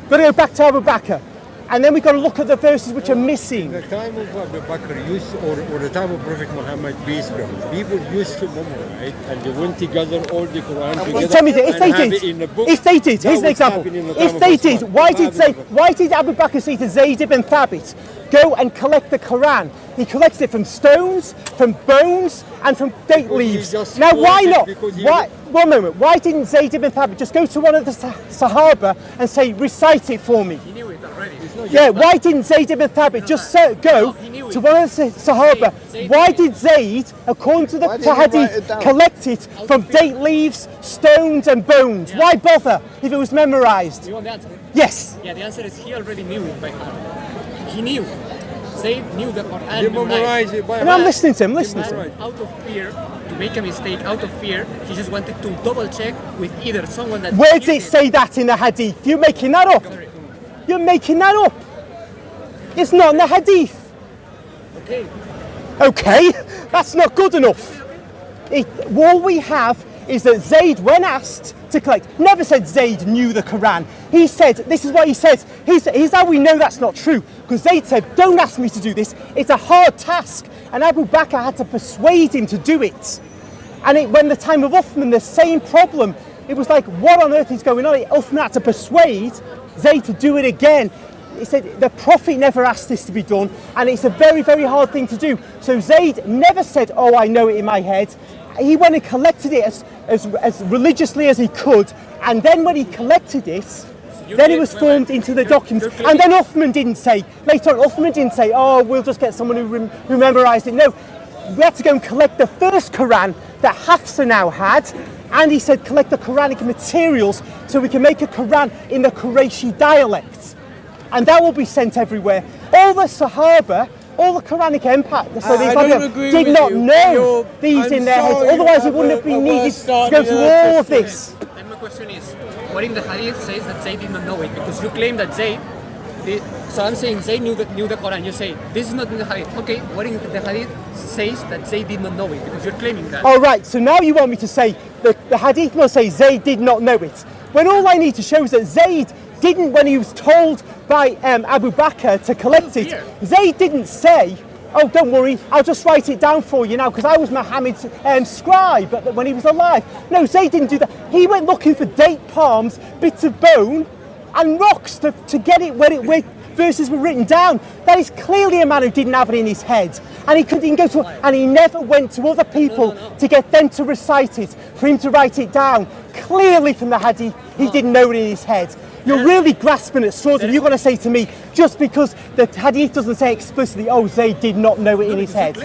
Got to go back to Abu Bakr. And then we've got to look at the verses which are missing. The time of Abu Bakr or the time of Prophet Muhammad, peace be upon him, people used to memorize and they went together all the Quran together. Tell me, if they did, here's an example. If they did, why did Abu Bakr say to Zayd ibn Thabit, go and collect the Quran? He collects it from stones, from bones, and from date leaves. Now, why not? One moment. Why didn't Zayd ibn Thabit just go to one of the Sahaba and say, recite it for me? He knew it already. Yeah, why didn't Zayd ibn Thabit just go to one of the Sahaba? Why did Zayd, according to the hadith, collect it from date leaves, stones, and bones? Why bother if it was memorized? You want the answer? Yes. Yeah, the answer is he already knew it by heart. He knew. Zayd knew the Quran. He memorized it by heart. And I'm listening to him, listening to him. Out of fear, to make a mistake, out of fear, he just wanted to double check with either someone that... Where does it say that in the hadith? You're making that up. You're making that up. It's not in the hadith. Okay. Okay, that's not good enough. All we have is that Zayd, when asked to collect, never said Zayd knew the Quran. He said, this is what he says, here's how we know that's not true. Because Zayd said, don't ask me to do this, it's a hard task. And Abu Bakr had to persuade him to do it. And when the time of Uthman, the same problem. It was like, what on earth is going on? Uthman had to persuade Zayd to do it again. He said, the Prophet never asked this to be done, and it's a very, very hard thing to do. So Zayd never said, oh, I know it in my head. He went and collected it as religiously as he could, and then when he collected it, then it was formed into the documents. And then Uthman didn't say, later on, Uthman didn't say, oh, we'll just get someone who memorized it. No, we had to go and collect the first Quran that Hafsa now had, and he said, collect the Quranic materials so we can make a Quran in the Qurayshi dialect. And that will be sent everywhere. All the Sahaba, all the Quranic empire, so did not know these in their heads. Otherwise, it wouldn't have been needed to go through all of this. And my question is, what in the hadith says that Zayd did not know it? Because you claim that Zayd, so I'm saying Zayd knew the Quran. You say, this is not in the hadith. Okay, what in the hadith says that Zayd did not know it? Because you're claiming that. All right, so now you want me to say that the hadith must say Zayd did not know it. When all I need to show is that Zayd didn't, when he was told by Abu Bakr to collect it, Zayd didn't say, oh, don't worry, I'll just write it down for you now, because I was Muhammad's scribe when he was alive. No, Zayd didn't do that. He went looking for date palms, bits of bone, and rocks to get it where verses were written down. That is clearly a man who didn't have it in his head. And he couldn't go to, and he never went to other people to get them to recite it, for him to write it down. Clearly from the hadith, he didn't know it in his head. You're really grasping at straws, and you're going to say to me, just because the hadith doesn't say explicitly, oh, Zayd did not know it in his head.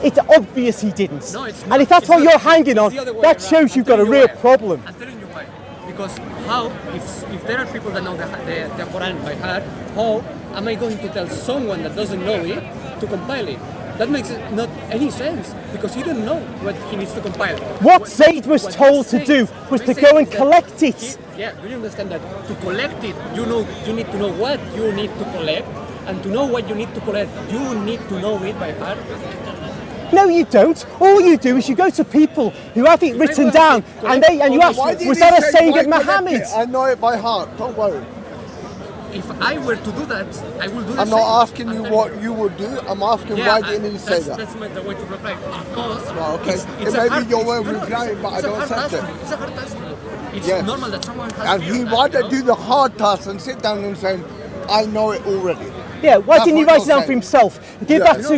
It's obvious he didn't. No, it's not. And if that's what you're hanging on, that shows you've got a real problem. I'm telling you why. Because how, if there are people that know the Quran by heart, how am I going to tell someone that doesn't know it to compile it? That makes not any sense, because he didn't know what he needs to compile. What Zayd was told to do was to go and collect it. Yeah, do you understand that to collect it, you need to know what you need to collect, and to know what you need to collect, you need to know it by heart. No, you don't. All you do is you go to people who have it written down, and you ask, was that a saying of Muhammad? I know it by heart, don't worry. If I were to do that, I will do the I'm same. not asking you what you would do, I'm asking why didn't you say that? That's the way to reply. Because well, okay. it's it may a be your way of replying, but I don't accept it. It's a hard task. It's normal that someone has and he rather do the hard task and sit down and say, I know it already. Yeah, why didn't he write it down for himself? Give that to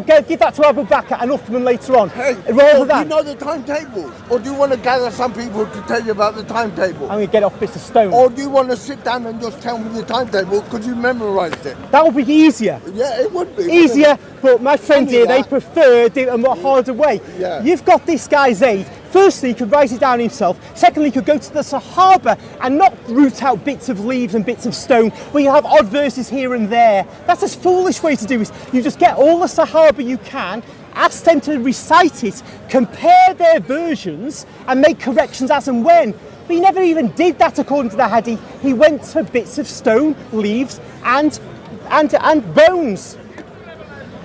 Abu Bakr and Uthman later on. Hey, rather than, do you know the timetable? Or do you want to gather some people to tell you about the timetable? I'm going to get off bits of stone. Or do you want to sit down and just tell me the timetable because you memorised it? That would be easier. Yeah, it would be. Easier, but my friend here, they preferred it a more harder way. Yeah. You've got this guy Zayd. Firstly, he could write it down himself. Secondly, he could go to the Sahaba and not root out bits of leaves and bits of stone where you have odd verses here and there. That's a foolish way to do it. You just get all the Sahaba you can, ask them to recite it, compare their versions and make corrections as and when. But he never even did that according to the hadith. He went for bits of stone, leaves and bones.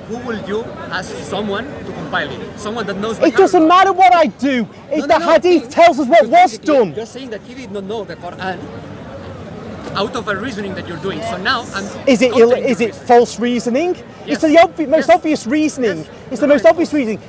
Who will you ask someone to compile it? Someone that knows. It doesn't matter what I do. If the hadith tells us what was done. You're saying that he did not know the Quran. out of a reasoning that you're doing. So now I'm. Is it countering is your it false reasoning? Yes. It's the most Yes. obvious reasoning. Yes. It's the most obvious reasoning.